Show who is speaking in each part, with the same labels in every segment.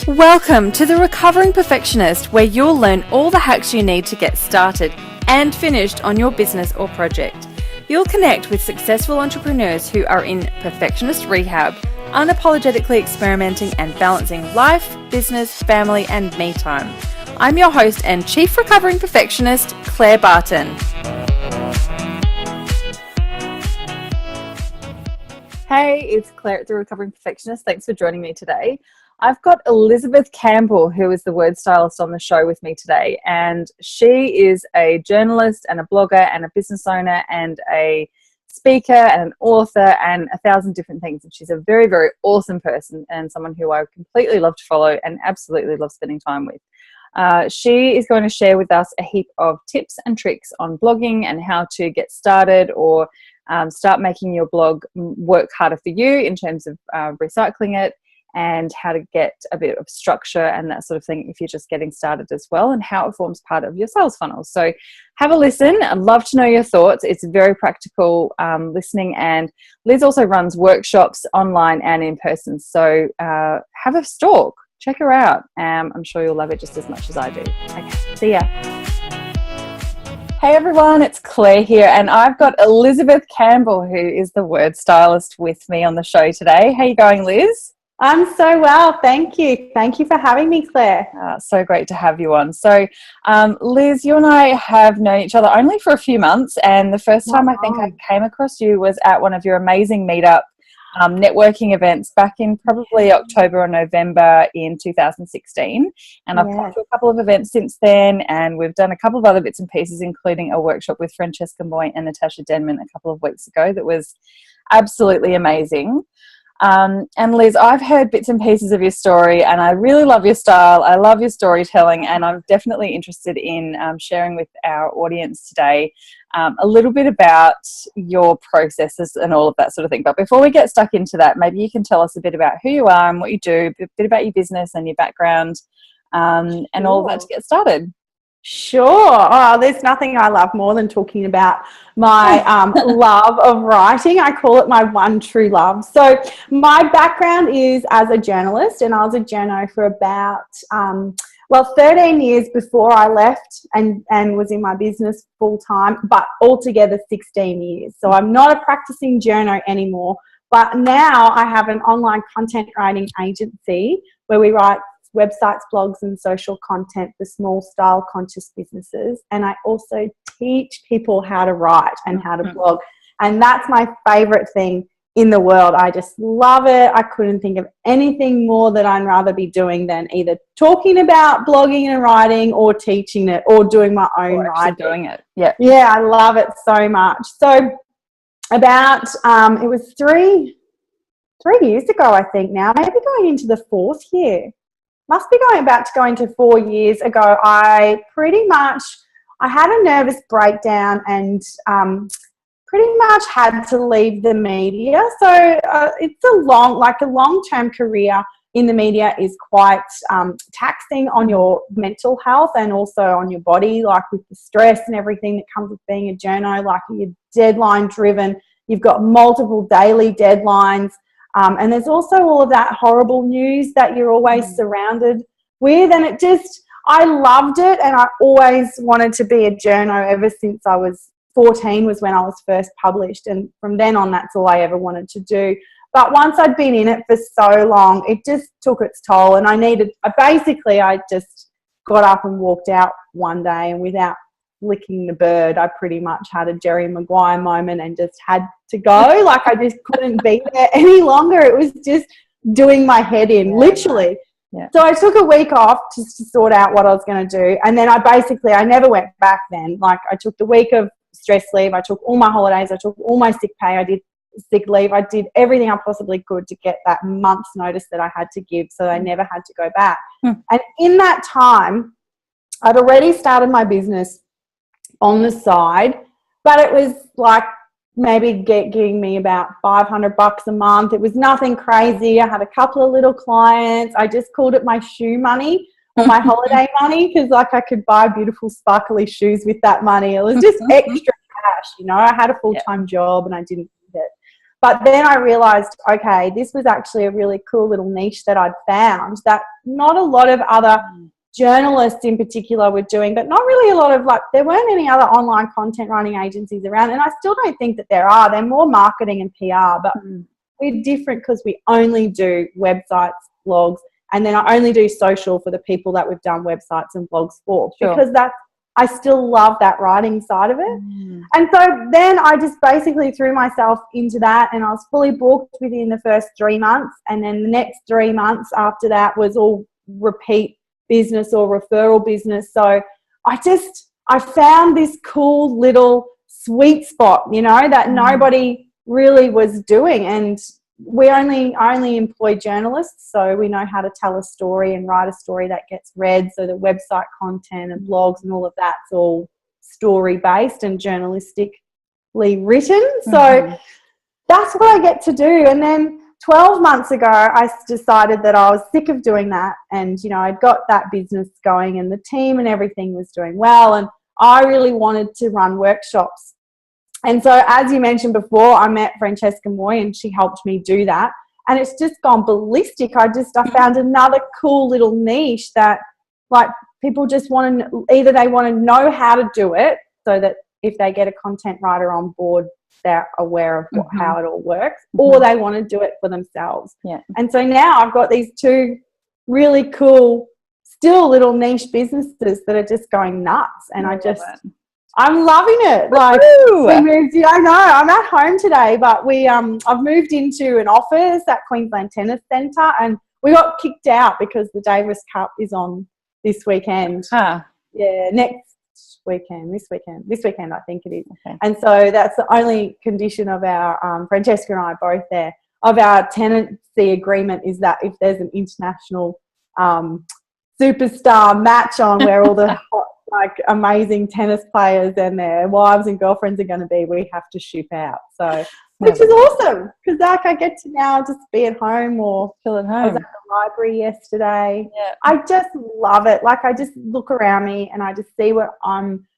Speaker 1: Welcome to The Recovering Perfectionist, where you'll learn all the hacks you need to get started and finished on your business or project. You'll connect with successful entrepreneurs who are in perfectionist rehab, unapologetically experimenting and balancing life, business, family, and me time. I'm your host and Chief Recovering Perfectionist, Claire Barton. Hey, it's Claire at The Recovering Perfectionist. Thanks for joining me today. I've got Elizabeth Campbell, who is the Word Stylist, on the show with me today, and she is a journalist and a blogger and a business owner and a speaker and an author and 1,000 different things. And she's a very, very awesome person and someone who I completely love to follow and absolutely love spending time with. She is going to share with us a heap of tips and tricks on blogging and how to get started or start making your blog work harder for you in terms of recycling it, and how to get a bit of structure and that sort of thing if you're just getting started as well, and how it forms part of your sales funnel. So have a listen. I'd love to know your thoughts. It's very practical listening, and Liz also runs workshops online and in person. So have a stalk. Check her out. I'm sure you'll love it just as much as I do. Okay, see ya. Hey everyone, it's Claire here, and I've got Elizabeth Campbell, who is the Word Stylist, with me on the show today. How you going, Liz?
Speaker 2: I'm so well, thank you. Thank you for having me, Claire.
Speaker 1: So great to have you on. So, Liz, you and I have known each other only for a few months, and the first time I think I came across you was at one of your amazing meetup networking events back in probably October or November in 2016. And I've come to a couple of events since then, and we've done a couple of other bits and pieces, including a workshop with Francesca Moy and Natasha Denman a couple of weeks ago that was absolutely amazing. And Liz, I've heard bits and pieces of your story, and I really love your style. I love your storytelling, and I'm definitely interested in sharing with our audience today a little bit about your processes and all of that sort of thing. But before we get stuck into that, maybe you can tell us a bit about who you are and what you do, a bit about your business and your background, and all of that to get started.
Speaker 2: Sure. Oh, there's nothing I love more than talking about my love of writing. I call it my one true love. So my background is as a journalist, and I was a journo for about 13 years before I left and was in my business full time, but altogether 16 years. So I'm not a practicing journo anymore, but now I have an online content writing agency where we write websites, blogs, and social content for small style conscious businesses. And I also teach people how to write and how to blog. And that's my favorite thing in the world. I just love it. I couldn't think of anything more that I'd rather be doing than either talking about blogging and writing or teaching it or doing my own writing.
Speaker 1: Doing it. Yeah.
Speaker 2: Yeah, I love it so much. So about, it was three years ago, I think now, maybe going into the fourth year. Must be going to 4 years ago. I had a nervous breakdown and pretty much had to leave the media. So it's a long-term career in the media is quite taxing on your mental health and also on your body, like with the stress and everything that comes with being a journo. Like you're deadline driven, you've got multiple daily deadlines. And there's also all of that horrible news that you're always surrounded with. And I loved it, and I always wanted to be a journo ever since I was 14 was when I was first published. And from then on, that's all I ever wanted to do. But once I'd been in it for so long, it just took its toll. And I just got up and walked out one day, and without licking the bird, I pretty much had a Jerry Maguire moment and just had to go. Like I just couldn't be there any longer. It was just doing my head in, literally. Yeah. So I took a week off just to sort out what I was going to do. And then I never went back then. Like I took the week of stress leave. I took all my holidays. I took all my sick pay. I did sick leave. I did everything I possibly could to get that month's notice that I had to give, so I never had to go back. And in that time, I'd already started my business on the side, but it was like maybe giving me about $500 a month. It was nothing crazy. I had a couple of little clients. I just called it my shoe money or my holiday money, because like I could buy beautiful sparkly shoes with that money. It was just extra cash, I had a full-time job and I didn't need it. But then I realized, okay, this was actually a really cool little niche that I'd found that not a lot of other journalists in particular were doing, but not really a lot of, like, there weren't any other online content writing agencies around. And I still don't think that there are. They're more marketing and PR, but we're different because we only do websites, blogs, and then I only do social for the people that we've done websites and blogs for, because I still love that writing side of it. And so then I just basically threw myself into that, and I was fully booked within the first 3 months. And then the next 3 months after that was all repeat business or referral business. So I found this cool little sweet spot, you know, that nobody really was doing. And I only employ journalists, so we know how to tell a story and write a story that gets read. So the website content and blogs and all of that's all story based and journalistically written. So that's what I get to do. And then 12 months ago, I decided that I was sick of doing that. And, you know, I'd got that business going and the team and everything was doing well. And I really wanted to run workshops. And so, as you mentioned before, I met Francesca Moy and she helped me do that. And it's just gone ballistic. I found another cool little niche that, like, people just want to, either they want to know how to do it so that if they get a content writer on board, they're aware of how it all works, or they want to do it for themselves. And so now I've got these two really cool, still little niche businesses that are just going nuts. And I'm loving it. Like, we moved, I know, I'm at home today, but I've moved into an office at Queensland Tennis Centre, and we got kicked out because the Davis Cup is on this weekend. Yeah, this weekend I think it is. And so that's the only condition of our, Francesca and I are both there, of our tenancy agreement, is that if there's an international superstar match on where all the hot, like, amazing tennis players and their wives and girlfriends are going to be, we have to ship out. So, which is awesome, because, like, I get to now just be at home or
Speaker 1: chill at home.
Speaker 2: I was at the library yesterday. I just love it. Like, I just look around me and I just see what I'm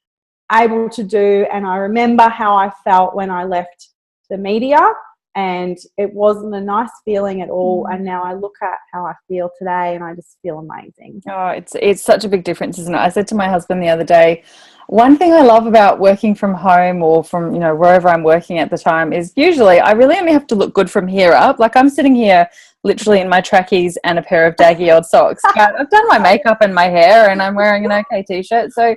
Speaker 2: able to do, and I remember how I felt when I left the media, and it wasn't a nice feeling at all. And now I look at how I feel today and I just feel amazing.
Speaker 1: Oh, it's such a big difference, isn't it? I said to my husband the other day, one thing I love about working from home or from, you know, wherever I'm working at the time is usually I really only have to look good from here up. Like, I'm sitting here literally in my trackies and a pair of daggy old socks, but I've done my makeup and my hair and I'm wearing an okay t-shirt, so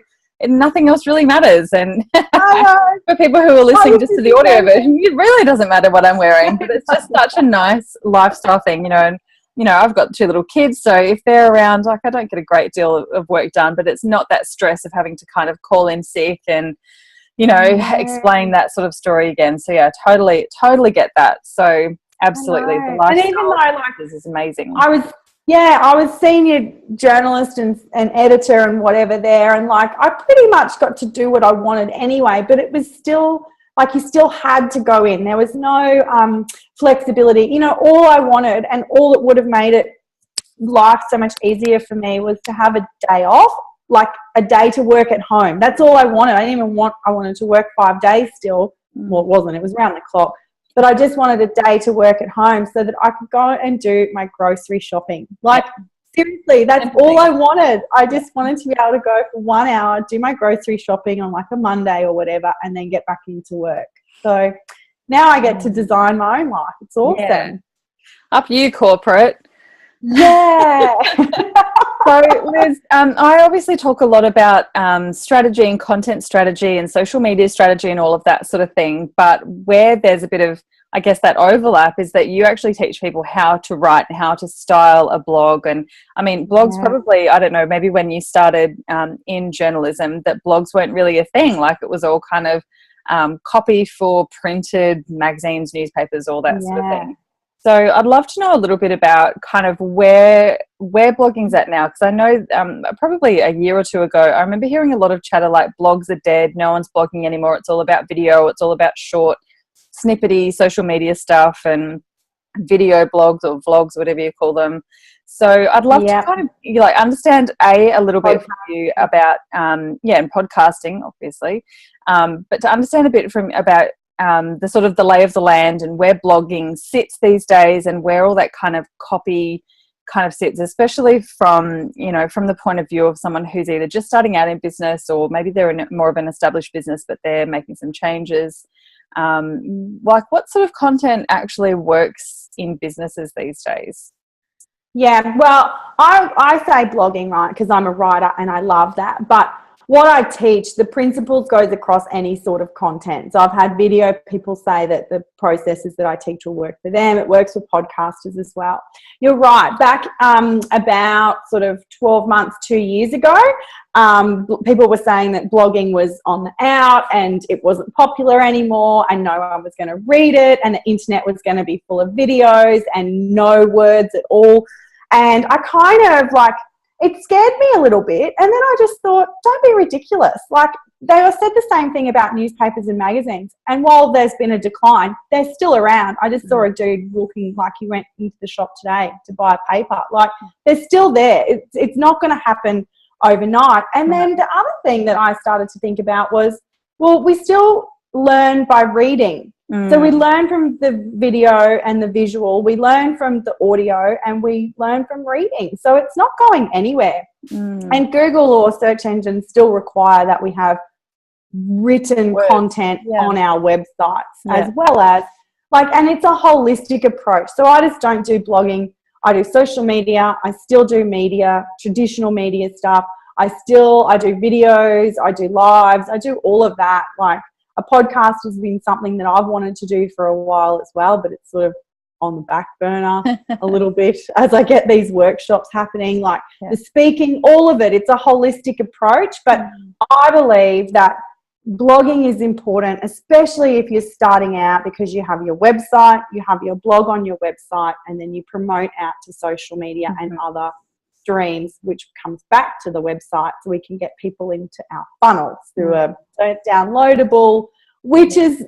Speaker 1: nothing else really matters. And for people who are listening just to the audio version, it really doesn't matter what I'm wearing, but it's just such a nice lifestyle thing, you know. And, you know, I've got 2 little kids, so if they're around, like, I don't get a great deal of work done, but it's not that stress of having to kind of call in sick and, you know, explain that sort of story again. So yeah, totally get that. So absolutely, the lifestyle, and even though, like, this is amazing.
Speaker 2: I was senior journalist and editor and whatever there, and, like, I pretty much got to do what I wanted anyway, but it was still, like, you still had to go in. There was no flexibility. You know, all I wanted and all that would have made it life so much easier for me was to have a day off, like a day to work at home. That's all I wanted. I wanted to work 5 days still. Well, it wasn't. It was round the clock. But I just wanted a day to work at home so that I could go and do my grocery shopping. Like, seriously, that's all I wanted. I just wanted to be able to go for 1 hour, do my grocery shopping on, like, a Monday or whatever, and then get back into work. So now I get to design my own life. It's awesome.
Speaker 1: Yeah. Up you, corporate.
Speaker 2: Yeah.
Speaker 1: So, Liz, I obviously talk a lot about strategy and content strategy and social media strategy and all of that sort of thing. But where there's a bit of, I guess, that overlap is that you actually teach people how to write and how to style a blog. And I mean, blogs probably, I don't know, maybe when you started in journalism, that blogs weren't really a thing. Like, it was all kind of copy for printed magazines, newspapers, all that sort of thing. So I'd love to know a little bit about kind of where blogging's at now, because I know probably a year or 2 ago, I remember hearing a lot of chatter like blogs are dead, no one's blogging anymore, it's all about video, it's all about short, snippety social media stuff and video blogs or vlogs, whatever you call them. So I'd love to kind of, like, understand a little bit from you about and podcasting, obviously, but to understand a bit about the sort of the lay of the land and where blogging sits these days and where all that kind of copy kind of sits, especially from, you know, from the point of view of someone who's either just starting out in business, or maybe they're in more of an established business but they're making some changes. Like, what sort of content actually works in businesses these days?
Speaker 2: Yeah, well, I say blogging, right, because I'm a writer and I love that. But what I teach, the principles goes across any sort of content. So I've had video people say that the processes that I teach will work for them. It works for podcasters as well. You're right. Back about sort of 12 months, 2 years ago, people were saying that blogging was on the out and it wasn't popular anymore and no one was going to read it and the internet was going to be full of videos and no words at all. And I kind of like, it scared me a little bit. And then I just thought, don't be ridiculous. Like, they said the same thing about newspapers and magazines. And while there's been a decline, they're still around. I just saw a dude walking like he went into the shop today to buy a paper. Like, they're still there. It's not going to happen overnight. And then the other thing that I started to think about was, well, we still learn by reading. So we learn from the video and the visual, we learn from the audio, and we learn from reading. So it's not going anywhere. And Google or search engines still require that we have written content on our websites as well as like, and it's a holistic approach. So I just don't do blogging. I do social media. I still do media, traditional media stuff. I do videos. I do lives. I do all of that. Like, a podcast has been something that I've wanted to do for a while as well, but it's sort of on the back burner a little bit as I get these workshops happening, like the speaking, all of it. It's a holistic approach, but I believe that blogging is important, especially if you're starting out, because you have your website, you have your blog on your website, and then you promote out to social media and other streams, which comes back to the website, so we can get people into our funnels through a downloadable, which is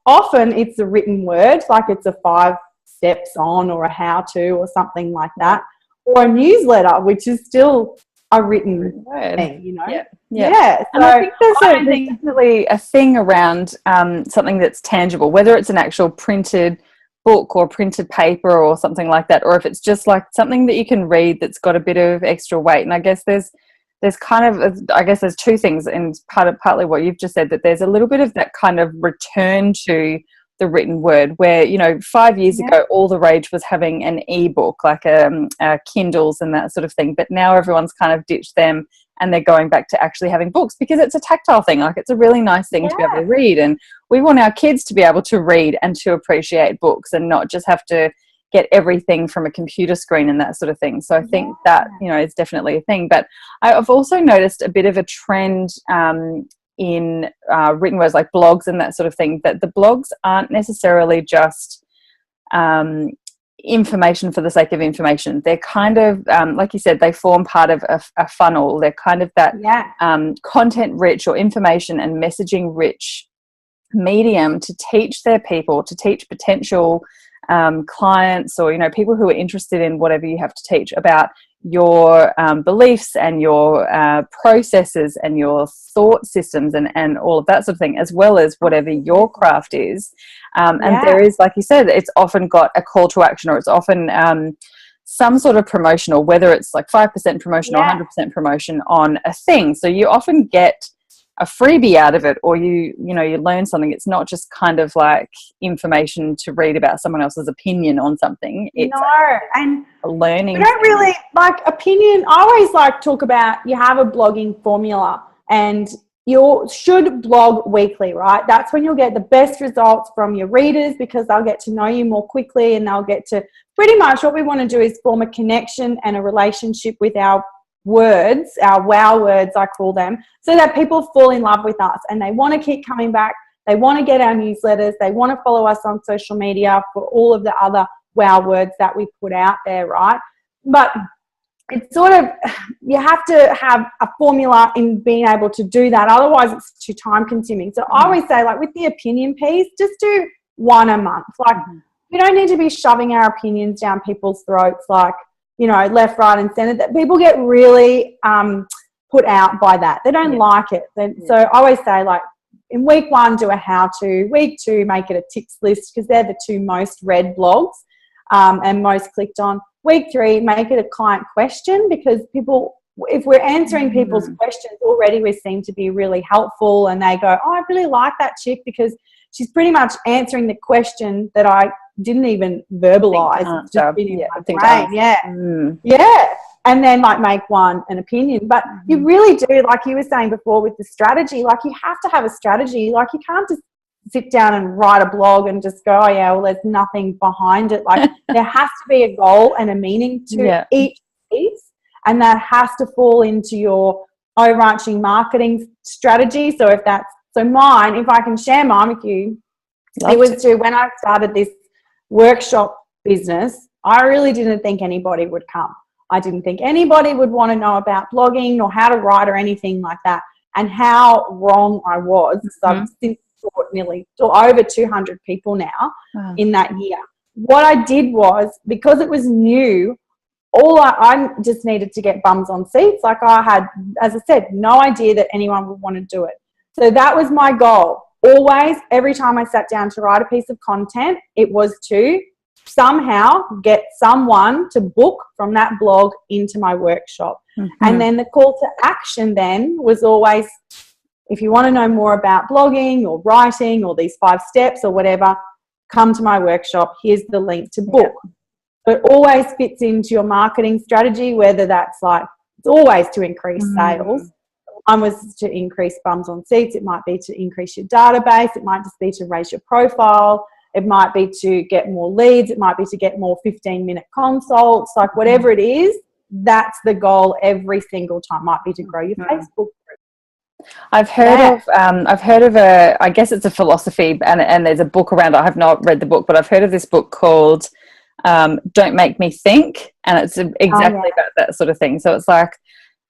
Speaker 2: often it's a written word, like it's a 5 steps on or a how to or something like that, or a newsletter, which is still a written thing, you know. So
Speaker 1: and I think there's definitely a thing around something that's tangible, whether it's an actual printed book or printed paper or something like that, or if it's just like something that you can read that's got a bit of extra weight. And I guess there's kind of, I guess there's two things, and partly what you've just said, that there's a little bit of that kind of return to the written word, where, you know, 5 years ago all the rage was having an ebook, like Kindles and that sort of thing, but now everyone's kind of ditched them and they're going back to actually having books, because it's a tactile thing. Like, it's a really nice thing to be able to read, and we want our kids to be able to read and to appreciate books and not just have to get everything from a computer screen and that sort of thing. So I think that, you know, is definitely a thing. But I've also noticed a bit of a trend in written words, like blogs and that sort of thing, that the blogs aren't necessarily just information for the sake of information. They're kind of, like you said, they form part of a funnel. They're kind of that content rich or information and messaging rich medium to teach their people, to teach potential clients, or, you know, people who are interested in whatever you have to teach about your beliefs and your processes and your thought systems and all of that sort of thing, as well as whatever your craft is. And there is, like you said, it's often got a call to action, or it's often some sort of promotion, or whether it's like 5% promotion or 100% promotion on a thing. So you often get a freebie out of it, or you learn something. It's not just kind of like information to read about someone else's opinion on something. It's
Speaker 2: and
Speaker 1: a learning.
Speaker 2: We don't really like opinion. I always like talk about, you have a blogging formula, and you should blog weekly, right? That's when you'll get the best results from your readers, because they'll get to know you more quickly, and they'll get to, pretty much what we want to do is form a connection and a relationship with our words, our wow words, I call them, so that people fall in love with us and they want to keep coming back. They want to get our newsletters. They want to follow us on social media for all of the other wow words that we put out there, right? But it's sort of, you have to have a formula in being able to do that. Otherwise, it's too time consuming. So I always say, like, with the opinion piece, just do one a month. Like, we don't need to be shoving our opinions down people's throats, like, you know, left, right, and centre. That people get really put out by that. They don't like it. So I always say, like, in week 1, do a how-to. Week 2, make it a tips list, because they're the 2 most read blogs and most clicked on. Week 3, make it a client question, because people, if we're answering people's questions already, we seem to be really helpful, and they go, oh, I really like that chick because she's pretty much answering the question that I didn't even verbalize. It's just been in my brain. Yeah. And then like make one an opinion. But you really do, like you were saying before with the strategy, like you have to have a strategy. Like you can't just sit down and write a blog and just go, oh yeah, well, there's nothing behind it. Like there has to be a goal and a meaning to each piece, and that has to fall into your overarching marketing strategy. So if I can share mine with you, when I started this workshop business, I really didn't think anybody would come. I didn't think anybody would want to know about blogging or how to write or anything like that, and how wrong I was. So I've since taught nearly over 200 people now in that year. What I did was, because it was new, I just needed to get bums on seats. Like I had, as I said, no idea that anyone would want to do it. So that was my goal. Always, every time I sat down to write a piece of content, it was to somehow get someone to book from that blog into my workshop. And then the call to action then was always, if you want to know more about blogging or writing or these 5 steps or whatever, come to my workshop. Here's the link to book. But always fits into your marketing strategy, whether that's like, it's always to increase sales. One was to increase bums on seats. It might be to increase your database. It might just be to raise your profile. It might be to get more leads. It might be to get more 15-minute consults. Like whatever it is, that's the goal every single time. Might be to grow your Facebook group.
Speaker 1: I've heard of I guess it's a philosophy, and there's a book around it. I have not read the book, but I've heard of this book called Don't Make Me Think, and it's exactly about that sort of thing. So it's like,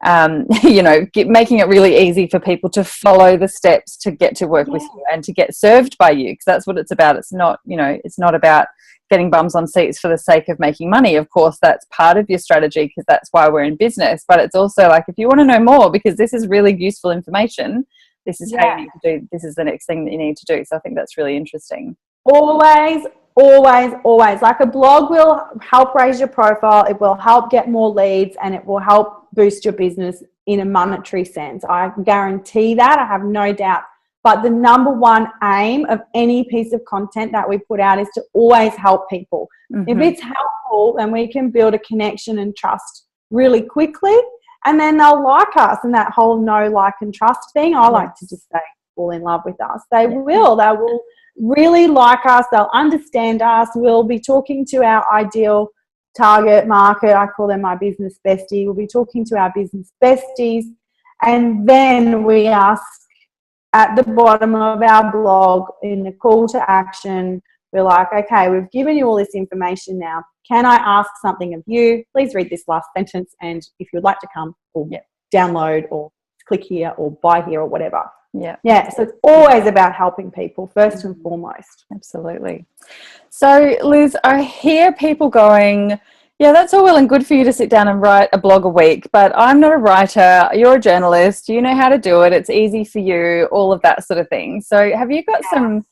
Speaker 1: making it really easy for people to follow the steps to get to work with you and to get served by you, because that's what it's about. It's not, it's not about getting bums on seats for the sake of making money. Of course, that's part of your strategy, because that's why we're in business. But it's also like, if you want to know more, because this is really useful information, this is how you need to do, this is the next thing that you need to do. So I think that's really interesting.
Speaker 2: Always. Like a blog will help raise your profile. It will help get more leads, and it will help boost your business in a monetary sense. I guarantee that. I have no doubt. But the number one aim of any piece of content that we put out is to always help people. If it's helpful, then we can build a connection and trust really quickly, and then they'll like us. And that whole know, like, and trust thing, I like to just say, fall in love with us. They will really like us. They'll understand us. We'll be talking to our ideal target market. I call them my business bestie. We'll be talking to our business besties, and then we ask at the bottom of our blog in the call to action, we're like, okay, we've given you all this information now. Can I ask something of you? Please read this last sentence, and if you'd like to come, or download, or click here, or buy here, or whatever. So it's always about helping people first and foremost.
Speaker 1: Absolutely. So Liz, I hear people going, yeah, that's all well and good for you to sit down and write a blog a week, but I'm not a writer, you're a journalist, you know how to do it, it's easy for you, all of that sort of thing. So have you got some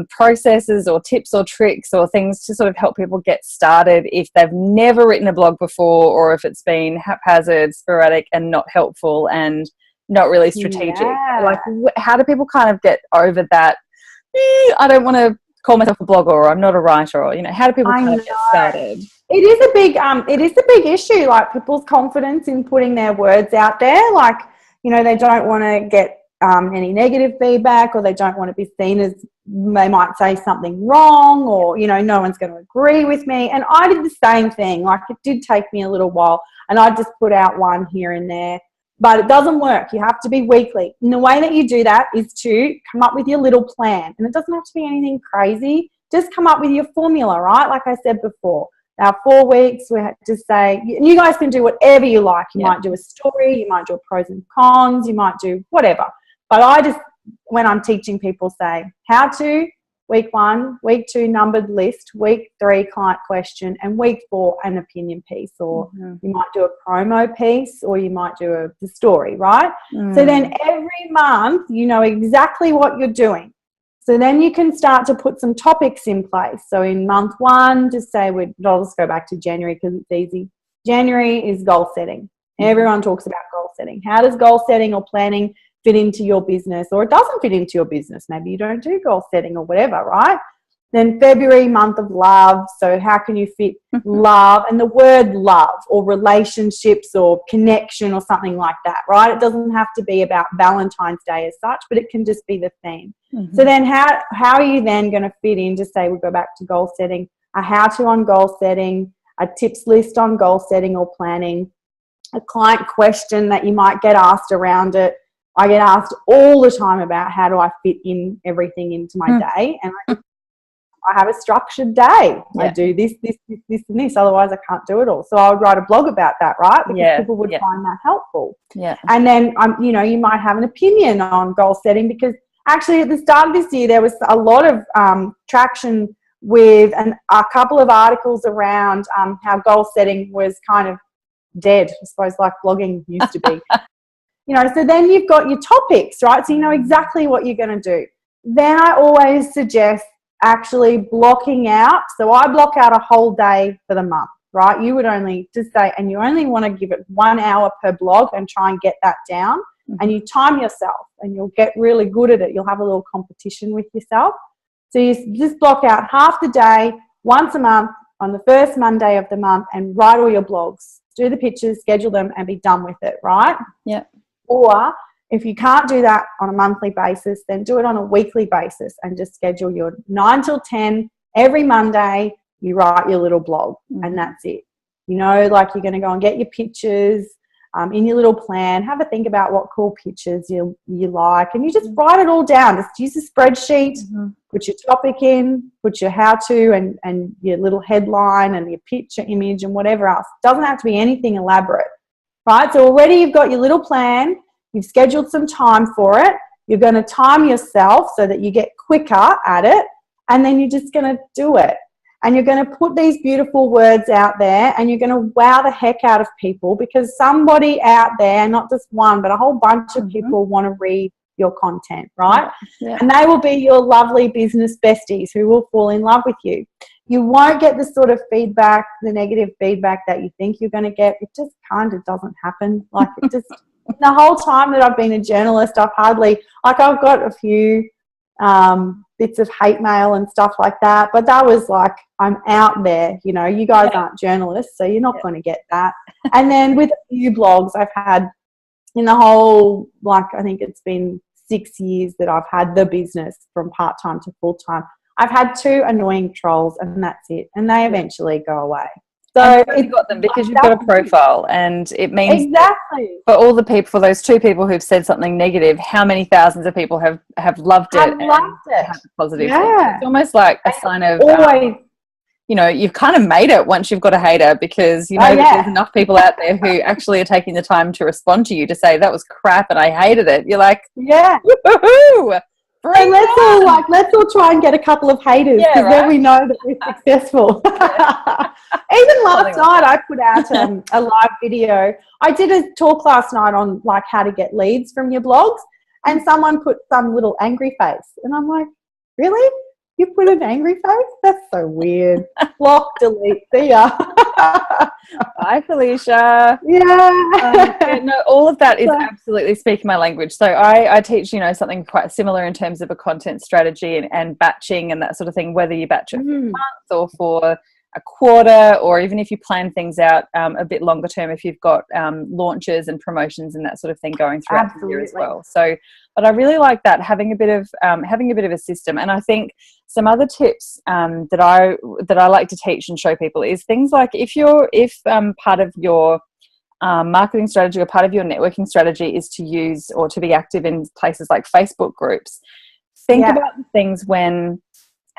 Speaker 1: processes or tips or tricks or things to sort of help people get started if they've never written a blog before, or if it's been haphazard, sporadic, and not helpful and not really strategic? Like, how do people kind of get over that, I don't want to call myself a blogger, or I'm not a writer, or how do people kind of get started?
Speaker 2: It is a big issue, like people's confidence in putting their words out there. Like, they don't want to get any negative feedback, or they don't want to be seen as, they might say something wrong, or no one's going to agree with me. And I did the same thing. Like, it did take me a little while, and I just put out one here and there. But it doesn't work. You have to be weekly. And the way that you do that is to come up with your little plan. And it doesn't have to be anything crazy. Just come up with your formula, right? Like I said before, our 4 weeks, we have to say, and you guys can do whatever you like. You might do a story, you might do a pros and cons, you might do whatever. But I just, when I'm teaching people, say how to, week 1, week 2, numbered list, week 3, client question, and week 4, an opinion piece, or you might do a promo piece, or you might do the story, right? So then every month you know exactly what you're doing. So then you can start to put some topics in place. So in month 1, just say, I'll just go back to January because it's easy. January is goal setting. Everyone talks about goal setting. How does goal setting or planning fit into your business, or it doesn't fit into your business? Maybe you don't do goal setting or whatever, right? Then February, month of love. So how can you fit love and the word love, or relationships, or connection, or something like that, right? It doesn't have to be about Valentine's Day as such, but it can just be the theme. So then how are you then going to fit in, just say we go back to goal setting, a how-to on goal setting, a tips list on goal setting or planning, a client question that you might get asked around it. I get asked all the time about how do I fit in everything into my day, and I have a structured day. I do this, and this. Otherwise, I can't do it all. So I would write a blog about that, right? Because people would find that helpful. And then, you might have an opinion on goal setting, because actually at the start of this year, there was a lot of traction with a couple of articles around how goal setting was kind of dead, I suppose, like blogging used to be. So then you've got your topics, right? So you know exactly what you're going to do. Then I always suggest actually blocking out. So I block out a whole day for the month, right? You would only just say, and you only want to give it 1 hour per blog and try and get that down. And you time yourself, and you'll get really good at it. You'll have a little competition with yourself. So you just block out half the day once a month on the first Monday of the month, and write all your blogs, do the pictures, schedule them, and be done with it, right? Or if you can't do that on a monthly basis, then do it on a weekly basis, and just schedule your 9 till 10 every Monday. You write your little blog, and that's it. Like you're going to go and get your pictures in your little plan. Have a think about what cool pictures you like, and you just write it all down. Just use a spreadsheet, put your topic in, put your how-to and your little headline and your picture image and whatever else. It doesn't have to be anything elaborate, right? So already you've got your little plan. You've scheduled some time for it. You're going to time yourself so that you get quicker at it, and then you're just going to do it. And you're going to put these beautiful words out there, and you're going to wow the heck out of people, because somebody out there, not just one, but a whole bunch of people want to read your content, right? And they will be your lovely business besties who will fall in love with you. You won't get the sort of feedback, the negative feedback that you think you're going to get. It just kind of doesn't happen. Like, it just, the whole time that I've been a journalist, I've got a few bits of hate mail and stuff like that, but that was like, I'm out there, you guys aren't journalists, so you're not going to get that. And then with a few blogs I've had in the whole, like, I think it's been 6 years that I've had the business from part-time to full-time, I've had 2 annoying trolls, and that's it, and they eventually go away. So
Speaker 1: you got them because you've got a profile, and it means
Speaker 2: exactly
Speaker 1: for all the people, for those 2 people who've said something negative, how many thousands of people have loved it and had the positive thing. It's almost like a sign of you've kind of made it once you've got a hater, because that there's enough people out there who actually are taking the time to respond to you to say that was crap and I hated it. You're like, woohoo!
Speaker 2: And let's all try and get a couple of haters, because then we know that we're successful. Even last night I put out a live video. I did a talk last night on like how to get leads from your blogs, and someone put some little angry face, and I'm like, really? You put an angry face? That's so weird. Block, delete, see ya.
Speaker 1: Bye, Felicia. All of that is absolutely speaking my language. So I teach, something quite similar in terms of a content strategy and batching and that sort of thing, whether you batch it for months or for a quarter, or even if you plan things out a bit longer term, if you've got launches and promotions and that sort of thing going throughout the year as well. So, but I really like that, having a bit of a system. And I think some other tips that I like to teach and show people is things like if part of your marketing strategy or part of your networking strategy is to use or to be active in places like Facebook groups, think about the things when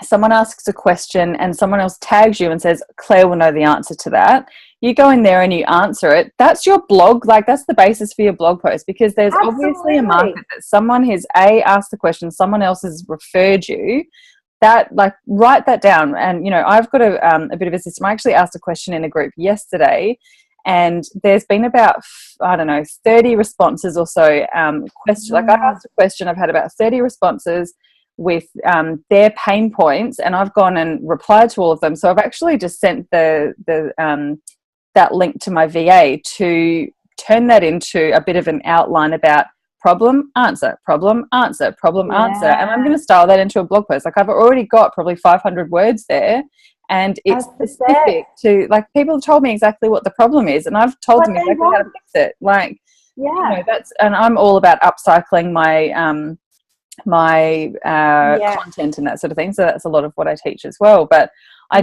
Speaker 1: someone asks a question and someone else tags you and says, Claire will know the answer to that. You go in there and you answer it. That's your blog. Like, that's the basis for your blog post, because there's obviously a market that someone has asked the question, someone else has referred you. that, like, write that down. And, you know, I've got a bit of a system. I actually asked a question in a group yesterday, and there's been about, I don't know, 30 responses or so. Like, I've asked a question, I've had about 30 responses with their pain points, and I've gone and replied to all of them. So I've actually just sent that link to my VA to turn that into a bit of an outline about problem, answer, problem, answer, problem, answer. And I'm going to style that into a blog post. Like, I've already got probably 500 words there, and it's specific to, like, people have told me exactly what the problem is, and I've told them exactly how to fix it. Like, you know, and I'm all about upcycling my content and that sort of thing. So that's a lot of what I teach as well. But I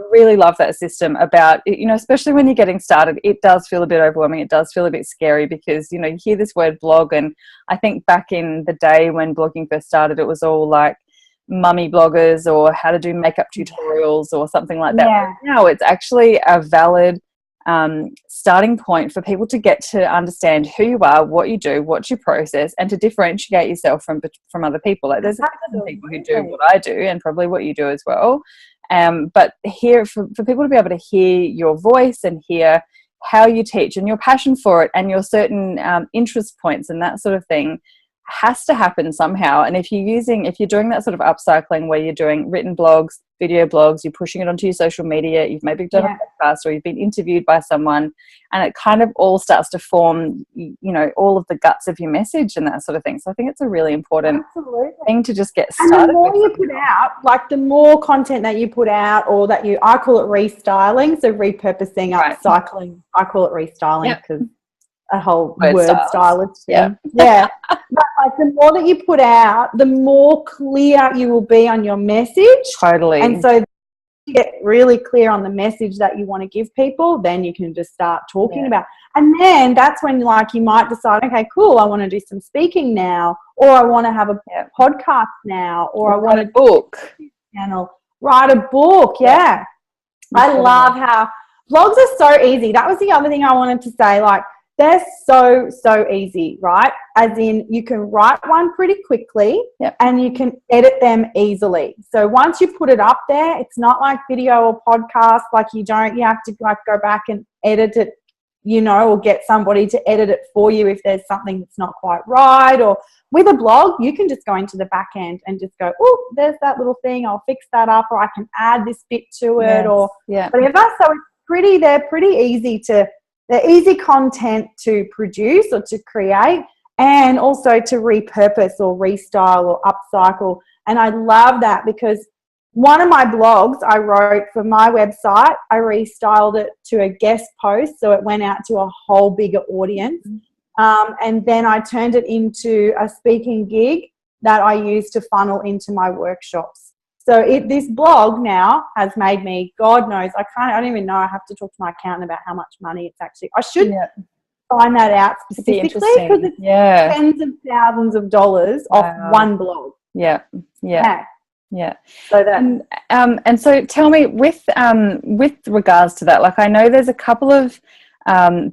Speaker 1: really love that system about, you know, especially when you're getting started, it does feel a bit overwhelming. It does feel a bit scary because, you know, you hear this word blog, and I think back in the day when blogging first started, it was all like mummy bloggers or how to do makeup tutorials or something like that.
Speaker 2: Yeah.
Speaker 1: Now it's actually a valid starting point for people to get to understand who you are, what you do, what's your process, and to differentiate yourself from other people. Like, there's a couple of people who do what I do and probably what you do as well. But here, for people to be able to hear your voice and hear how you teach and your passion for it and your certain interest points and that sort of thing has to happen somehow. And if you're doing that sort of upcycling where you're doing written blogs, video blogs, you're pushing it onto your social media, you've maybe done a podcast or you've been interviewed by someone, and it kind of all starts to form, you know, all of the guts of your message and that sort of thing. So I think it's a really important thing to just get started.
Speaker 2: And the more you put out, like the more content that you put out, or that I call it restyling, so repurposing, upcycling. I call it restyling because a whole word stylist thing. Yeah. But like, the more that you put out, the more clear you will be on your message.
Speaker 1: Totally.
Speaker 2: And so you get really clear on the message that you want to give people, then you can just start talking about. And then that's when, like, you might decide, okay, cool, I want to do some speaking now, or I want to have a podcast now, or I want
Speaker 1: a book
Speaker 2: channel, write a book. I love how blogs are so easy. That was the other thing I wanted to say. Like, they're so easy, right? As in, you can write one pretty quickly and you can edit them easily. So once you put it up there, it's not like video or podcast. Like, you have to, like, go back and edit it, you know, or get somebody to edit it for you if there's something that's not quite right. Or with a blog, you can just go into the back end and just go, oh, there's that little thing, I'll fix that up, or I can add this bit to it, or whatever. So they're pretty easy they're easy content to produce or to create, and also to repurpose or restyle or upcycle. And I love that, because one of my blogs I wrote for my website, I restyled it to a guest post, so it went out to a whole bigger audience. And then I turned it into a speaking gig that I use to funnel into my workshops. So this blog now has made me, God knows, I don't even know, I have to talk to my accountant about how much money it's actually, I should find that out specifically, because it's tens of thousands of dollars off one blog. So that,
Speaker 1: and so tell me, with regards to that, like, I know there's a couple of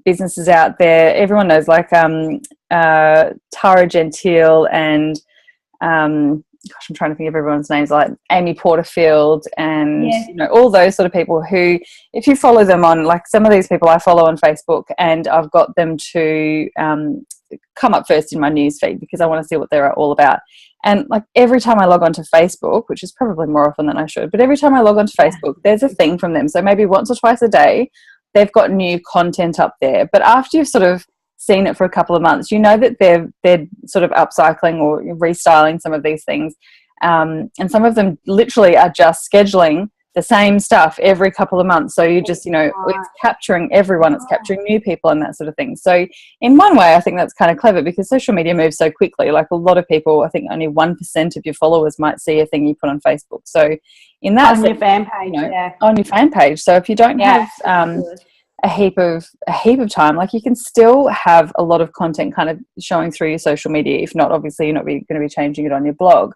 Speaker 1: businesses out there, everyone knows, like Tara Gentile and gosh, I'm trying to think of everyone's names, like Amy Porterfield and you know, all those sort of people who, if you follow them on, like, some of these people I follow on Facebook, and I've got them to come up first in my newsfeed because I want to see what they're all about. And, like, every time I log onto Facebook, which is probably more often than I should, but every time I log onto Facebook, there's a thing from them. So maybe once or twice a day, they've got new content up there. But after you've sort of seen it for a couple of months, you know that they're sort of upcycling or restyling some of these things, and some of them literally are just scheduling the same stuff every couple of months. So you just, you know, it's capturing everyone, it's capturing new people and that sort of thing. So in one way, I think that's kind of clever, because social media moves so quickly. Like, a lot of people, I think only 1% of your followers might see a thing you put on Facebook. So in that
Speaker 2: on your fan page,
Speaker 1: you know, on your fan page. So if you don't have a heap of time, like, you can still have a lot of content kind of showing through your social media. If not, obviously you're not going to be changing it on your blog.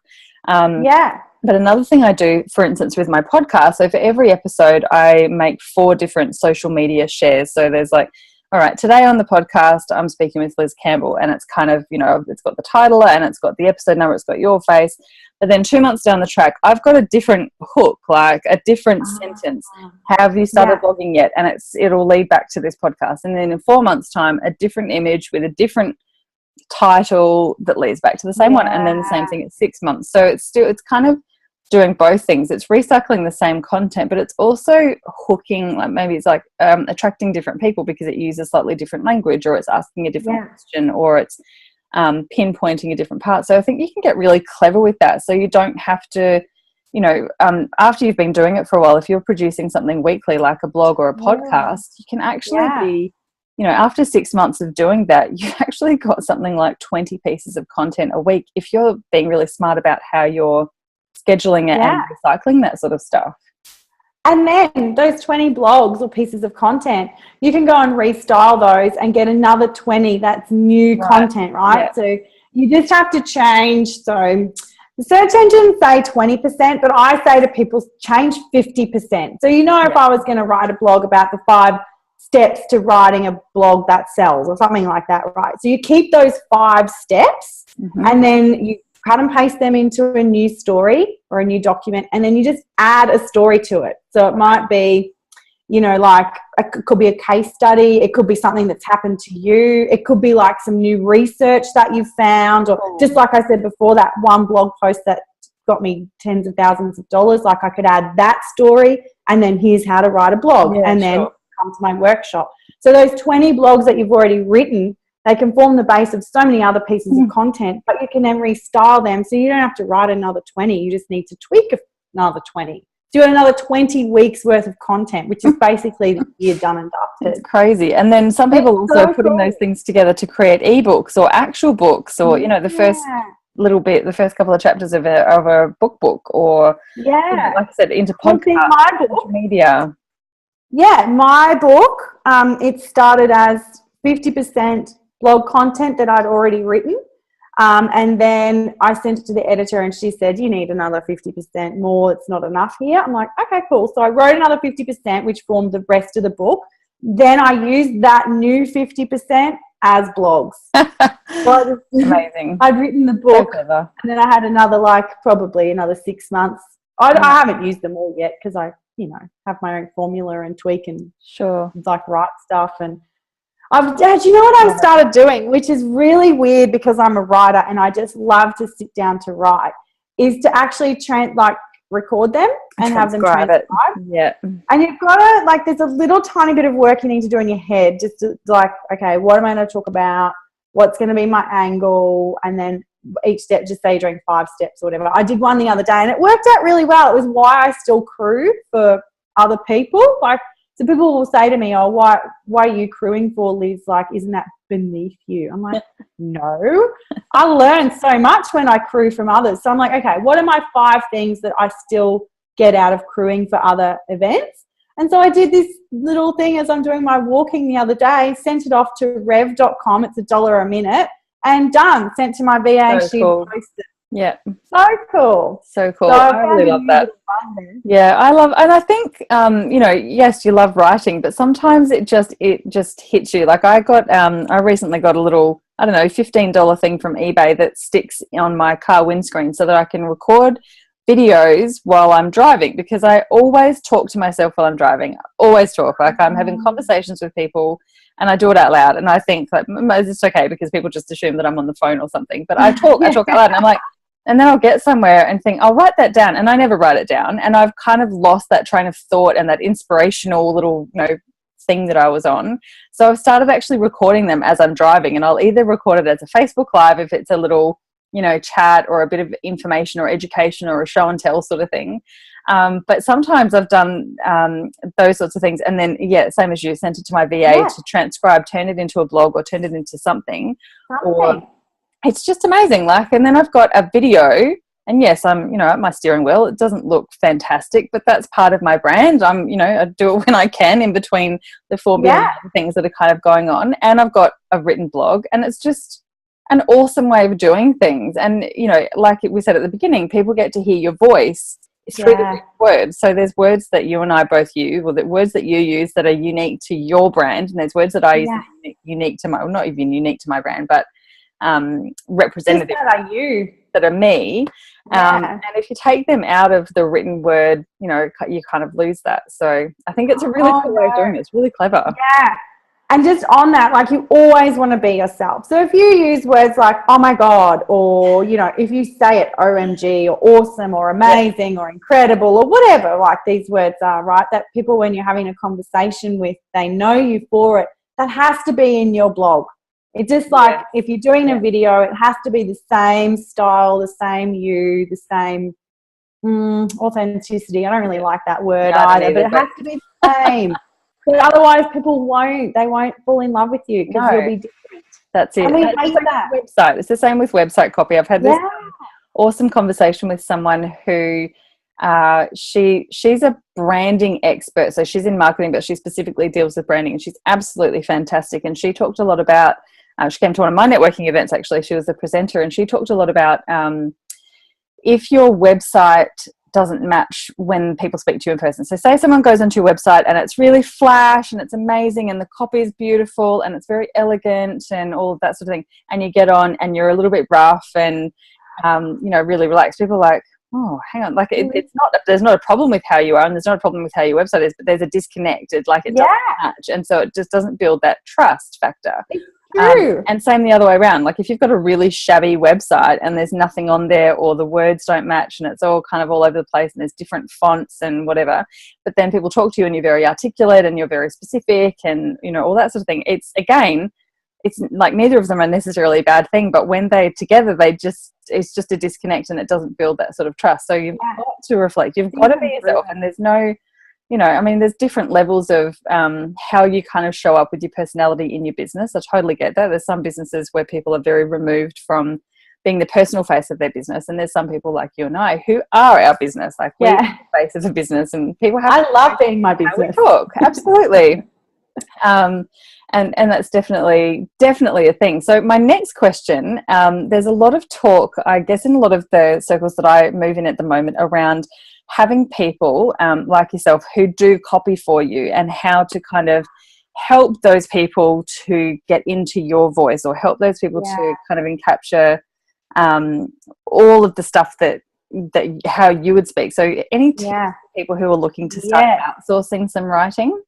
Speaker 1: But another thing I do, for instance, with my podcast, so for every episode I make 4 different social media shares. So there's, like, all right, today on the podcast, I'm speaking with Liz Campbell, and it's kind of, it's got the title and it's got the episode number, it's got your face. But then 2 months down the track, I've got a different hook, like a different sentence. Have you started blogging yet? And it'll lead back to this podcast. And then in 4 months' time, a different image with a different title that leads back to the same one. And then the same thing at 6 months. So it's kind of doing both things. It's recycling the same content, but it's also hooking, like maybe it's like attracting different people because it uses slightly different language, or it's asking a different question, or it's pinpointing a different part. So I think you can get really clever with that. So you don't have to, after you've been doing it for a while, if you're producing something weekly like a blog or a podcast, you can actually be, after 6 months of doing that, you actually got something like 20 pieces of content a week if you're being really smart about how you're scheduling it and recycling that sort of stuff.
Speaker 2: And then those 20 blogs or pieces of content, you can go and restyle those and get another 20 that's new content, right? Yeah. So you just have to change. So the search engines say 20%, but I say to people, change 50%. So, if I was going to write a blog about the 5 steps to writing a blog that sells or something like that, right? So you keep those 5 steps and then you cut and paste them into a new story or a new document, and then you just add a story to it. So it might be, like it could be a case study. It could be something that's happened to you. It could be like some new research that you've found, or just like I said before, that one blog post that got me tens of thousands of dollars. Like I could add that story, and then here's how to write a blog, and then come to my workshop. So those 20 blogs that you've already written, they can form the base of so many other pieces of content, but you can then restyle them. So you don't have to write another 20. You just need to tweak another 20. So you got another 20 weeks worth of content, which is basically the year done and dusted.
Speaker 1: It's crazy. And then some people also putting those things together to create ebooks or actual books, or, the first little bit, the first couple of chapters of a book, or, like I said, into podcast, social media.
Speaker 2: Yeah, my book, it started as 50% blog content that I'd already written. And then I sent it to the editor and she said, you need another 50% more. It's not enough here. I'm like, okay, cool. So I wrote another 50%, which formed the rest of the book. Then I used that new 50% as blogs.
Speaker 1: Amazing.
Speaker 2: I'd written the book and then I had probably another 6 months. I haven't used them all yet because I, have my own formula and tweak and write stuff. And do you know what I've started doing, which is really weird because I'm a writer and I just love to sit down to write, is to actually record them and have them transcribed.
Speaker 1: Yeah.
Speaker 2: And you've got to, there's a little tiny bit of work you need to do in your head, just to, okay, what am I going to talk about? What's going to be my angle? And then each step, just say you're doing 5 steps or whatever. I did one the other day and it worked out really well. It was why I still crew for other people. So people will say to me, oh, why are you crewing for, Liz? Isn't that beneath you? I'm like, no. I learn so much when I crew from others. So I'm like, okay, what are my 5 things that I still get out of crewing for other events? And so I did this little thing as I'm doing my walking the other day, sent it off to rev.com. It's $1 a minute and done. Sent to my VA and she posted.
Speaker 1: Yeah.
Speaker 2: So cool.
Speaker 1: So cool. I really love that. Yeah, I love, and I think, yes, you love writing, but sometimes it just hits you. Like I recently got a little, $15 thing from eBay that sticks on my car windscreen so that I can record videos while I'm driving, because I always talk to myself while I'm driving. Always talk. I'm having conversations with people and I do it out loud. And I think it's okay because people just assume that I'm on the phone or something, but I talk out loud and I'm like, and then I'll get somewhere and think, I'll write that down. And I never write it down. And I've kind of lost that train of thought and that inspirational little, thing that I was on. So I've started actually recording them as I'm driving, and I'll either record it as a Facebook Live if it's a little, chat or a bit of information or education or a show and tell sort of thing. But sometimes I've done those sorts of things. And then, same as you, sent it to my VA to transcribe, turn it into a blog or turn it into something. Or it's just amazing. And then I've got a video, and yes, I'm, at my steering wheel. It doesn't look fantastic, but that's part of my brand. I do it when I can in between the 4 billion things that are kind of going on. And I've got a written blog, and it's just an awesome way of doing things. And, like we said at the beginning, people get to hear your voice through the words. So there's words that you and I both use, or the words that you use that are unique to your brand, and there's words that I use that are unique to my, well, not even unique to my brand, but representative that are me. And if you take them out of the written word, you know, you kind of lose that. So I think it's a really cool way of doing it. It's really clever.
Speaker 2: Yeah. And just on that, like, you always want to be yourself. So if you use words like, oh my God, or, you know, if you say it OMG or awesome or amazing or incredible or whatever, like these words are, right, that people, when you're having a conversation with, they know you for it, that has to be in your blog. It's just like if you're doing a video, it has to be the same style, the same you, the same authenticity. I don't really like that word either, but it has to be the same. But otherwise, people won't fall in love with you because you'll be different.
Speaker 1: That's it.
Speaker 2: And we hate that.
Speaker 1: Website. It's the same with website copy. I've had this awesome conversation with someone who she's a branding expert. So she's in marketing, but she specifically deals with branding, and she's absolutely fantastic. And she talked a lot about, she came to one of my networking events, actually. She was a presenter, and she talked a lot about if your website doesn't match when people speak to you in person. So say someone goes onto your website and it's really flash and it's amazing and the copy is beautiful and it's very elegant and all of that sort of thing, and you get on and you're a little bit rough and you know, really relaxed, people are like, oh, hang on, like it's not, there's not a problem with how you are and there's not a problem with how your website is, but there's a disconnect. It like it doesn't match, and so it just doesn't build that trust factor.
Speaker 2: True.
Speaker 1: And same the other way around. Like if you've got a really shabby website and there's nothing on there, or the words don't match and it's all kind of all over the place and there's different fonts and whatever, but then people talk to you and you're very articulate and you're very specific and, you know, all that sort of thing. It's, again, it's like neither of them are necessarily a bad thing, but when they're together, it's just a disconnect and it doesn't build that sort of trust. So you've got to reflect. You've got to be yourself, and there's no, you know, I mean, there's different levels of how you kind of show up with your personality in your business. I totally get that. There's some businesses where people are very removed from being the personal face of their business, and there's some people like you and I who are our business. Like we're the face of a business, and people have.
Speaker 2: I love being my business.
Speaker 1: Talk absolutely, and that's definitely a thing. So my next question, there's a lot of talk, I guess, in a lot of the circles that I move in at the moment around having people like yourself who do copy for you, and how to kind of help those people to get into your voice, or help those people to kind of encapture all of the stuff that how you would speak. So any tips for people who are looking to start outsourcing some writing?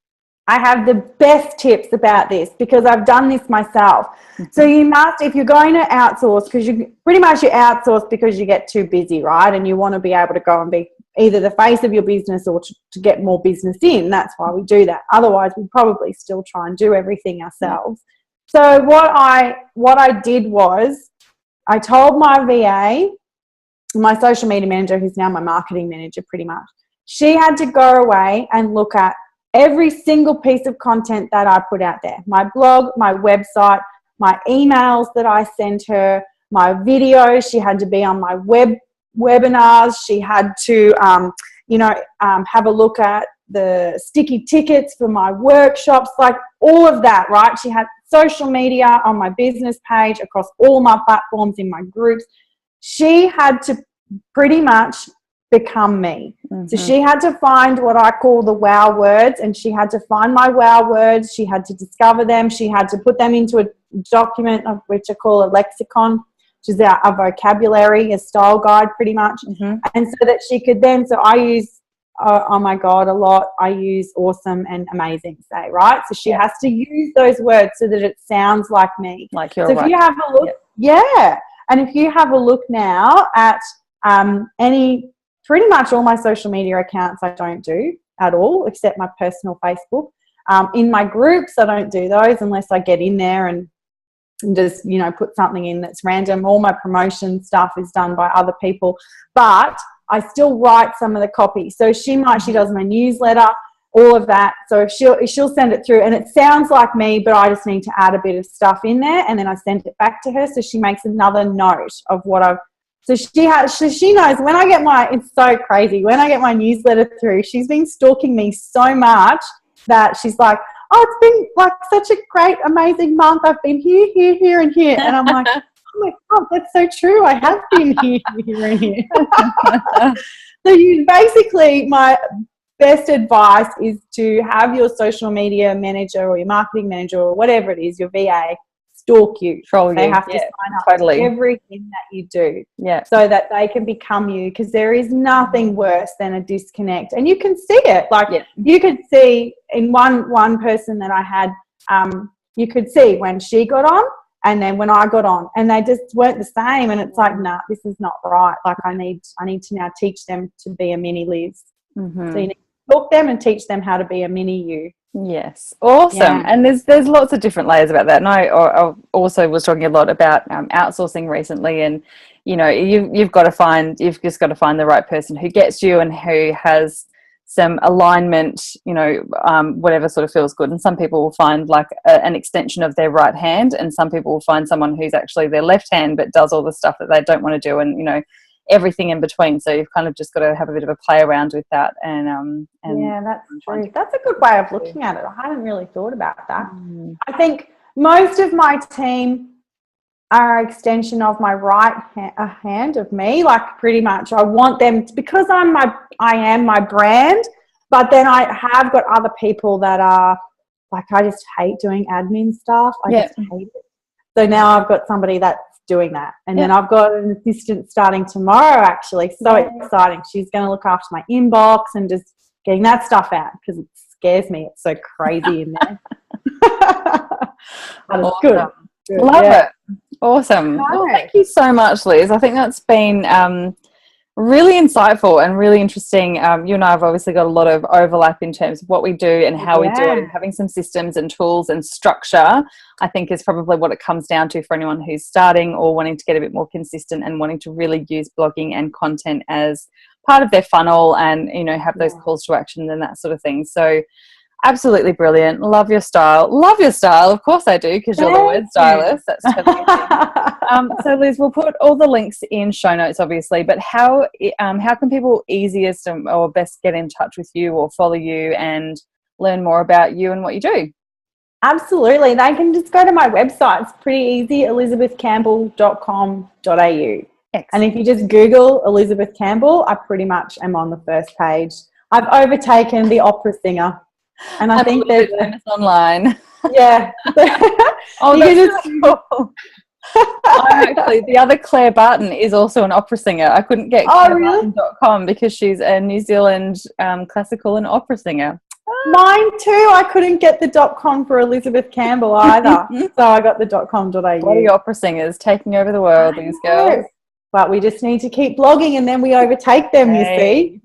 Speaker 2: I have the best tips about this because I've done this myself. So you must, if you're going to outsource, because you outsource because you get too busy, right? And you want to be able to go and be either the face of your business or to get more business in. That's why we do that. Otherwise, we probably still try and do everything ourselves. So what I did was I told my VA, my social media manager, who's now my marketing manager pretty much, she had to go away and look at every single piece of content that I put out there. My blog, my website, my emails that I sent her, my videos. She had to be on my webinars. She had to, have a look at the sticky tickets for my workshops, like all of that, right? She had social media on my business page, across all my platforms, in my groups. She had to pretty much become me. So she had to find what I call the wow words, and she had to find my wow words. She had to discover them. She had to put them into a document, of which I call a lexicon, which is a vocabulary, a style guide pretty much. And so that she could then, so I use, oh my God, a lot. I use awesome and amazing, say, right? So she has to use those words so that it sounds like me.
Speaker 1: Like you're
Speaker 2: so if you have a look, and if you have a look now at pretty much all my social media accounts, I don't do at all, except my personal Facebook. In my groups, I don't do those unless I get in there and just, put something in that's random. All my promotion stuff is done by other people, but I still write some of the copy. So she does my newsletter, all of that. So she'll send it through and it sounds like me, but I just need to add a bit of stuff in there, and then I send it back to her. So she makes another note of what I've. So she knows when I get it's so crazy. When I get my newsletter through, she's been stalking me so much that she's like, oh, it's been like such a great, amazing month. I've been here, here, here, and here. And I'm like, oh my God, that's so true. I have been here, here, and here. So you basically, my best advice is to have your social media manager or your marketing manager or whatever it is, your VA, stalk you. They have to sign up to everything that you do, so that they can become you, because there is nothing worse than a disconnect. And you can see it. Like you could see in one person that I had, you could see when she got on and then when I got on, and they just weren't the same. And it's like, nah, this is not right. Like I need to now teach them to be a mini Liz. So you need to talk them and teach them how to be a mini you.
Speaker 1: Yes, awesome. And there's lots of different layers about that. And I also was talking a lot about outsourcing recently, and you've just got to find the right person who gets you and who has some alignment, whatever sort of feels good. And some people will find like an extension of their right hand, and some people will find someone who's actually their left hand but does all the stuff that they don't want to do, and everything in between. So you've kind of just got to have a bit of a play around with that. And
Speaker 2: that's true. That's a good way of looking at it. I hadn't really thought about that. I think most of my team are an extension of my right hand of me. Like pretty much, I want them to, because I am my brand. But then I have got other people that are like, I just hate doing admin stuff. I just hate it. So now I've got somebody that's doing that, and then I've got an assistant starting tomorrow, actually. So exciting. She's going to look after my inbox and just getting that stuff out, because it scares me. It's so crazy in there. But it's good.
Speaker 1: Love it. Awesome. Well, thank you so much, Liz. I think that's been really insightful and really interesting. You and I have obviously got a lot of overlap in terms of what we do and how we do it, and having some systems and tools and structure, I think, is probably what it comes down to for anyone who's starting or wanting to get a bit more consistent and wanting to really use blogging and content as part of their funnel, and have those calls to action and that sort of thing. So absolutely brilliant. Love your style. Of course I do, because you're the word stylist. That's totally so Liz, we'll put all the links in show notes, obviously, but how can people easiest or best get in touch with you or follow you and learn more about you and what you do?
Speaker 2: Absolutely. They can just go to my website. It's pretty easy, elizabethcampbell.com.au. Excellent. And if you just Google Elizabeth Campbell, I pretty much am on the first page. I've overtaken the opera singer. And I think there's online. Yeah.
Speaker 1: Oh, that's cool. Actually, the other Claire Barton is also an opera singer. I couldn't get clairebarton.com because she's a New Zealand classical and opera singer.
Speaker 2: Mine too. I couldn't get the .com for Elizabeth Campbell either. So I got the .com.au.
Speaker 1: What are opera singers taking over the world, these girls?
Speaker 2: But we just need to keep blogging, and then we overtake them, you see.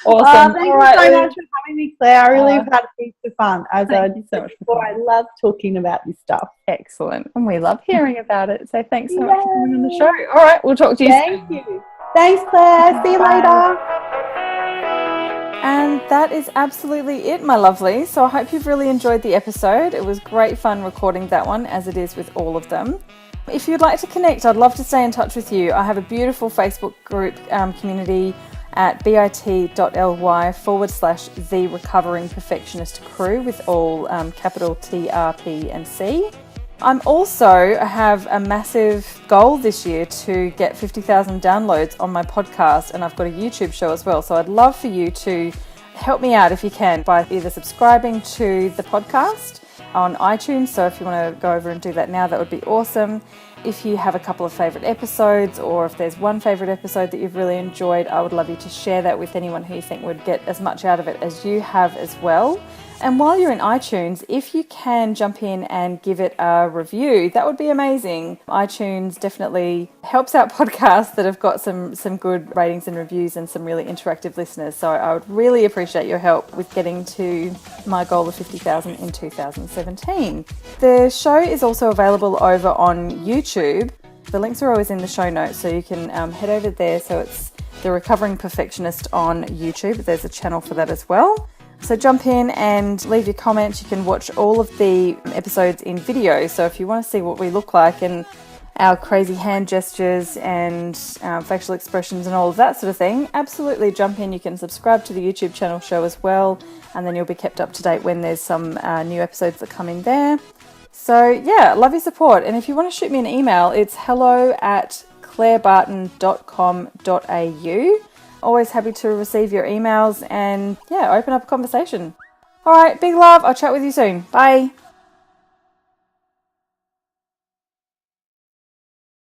Speaker 2: Awesome. Thank you so much for having me, Claire. I really have had heaps of fun. As I said before, I love talking about this stuff.
Speaker 1: Excellent. And we love hearing about it. So thanks so much for coming on the show. All right, we'll talk to you soon.
Speaker 2: Thank you. Thanks, Claire. See you later.
Speaker 1: And that is absolutely it, my lovely. So I hope you've really enjoyed the episode. It was great fun recording that one, as it is with all of them. If you'd like to connect, I'd love to stay in touch with you. I have a beautiful Facebook group community at bit.ly/The Recovering Perfectionist Crew with all capital TRP and C. I have a massive goal this year to get 50,000 downloads on my podcast, and I've got a YouTube show as well. So I'd love for you to help me out if you can by either subscribing to the podcast on iTunes. So if you want to go over and do that now, that would be awesome. If you have a couple of favourite episodes, or if there's one favourite episode that you've really enjoyed, I would love you to share that with anyone who you think would get as much out of it as you have as well. And while you're in iTunes, if you can jump in and give it a review, that would be amazing. iTunes definitely helps out podcasts that have got some good ratings and reviews and some really interactive listeners. So I would really appreciate your help with getting to my goal of 50,000 in 2017. The show is also available over on YouTube. The links are always in the show notes, so you can head over there. So it's The Recovering Perfectionist on YouTube. There's a channel for that as well. So jump in and leave your comments. You can watch all of the episodes in video. So if you want to see what we look like and our crazy hand gestures and facial expressions and all of that sort of thing, absolutely jump in. You can subscribe to the YouTube channel show as well, and then you'll be kept up to date when there's some new episodes that come in there. So yeah, love your support. And if you want to shoot me an email, it's hello@clairebarton.com. clairebarton.com.au. Always happy to receive your emails and open up a conversation. All right, big love. I'll chat with you soon. Bye.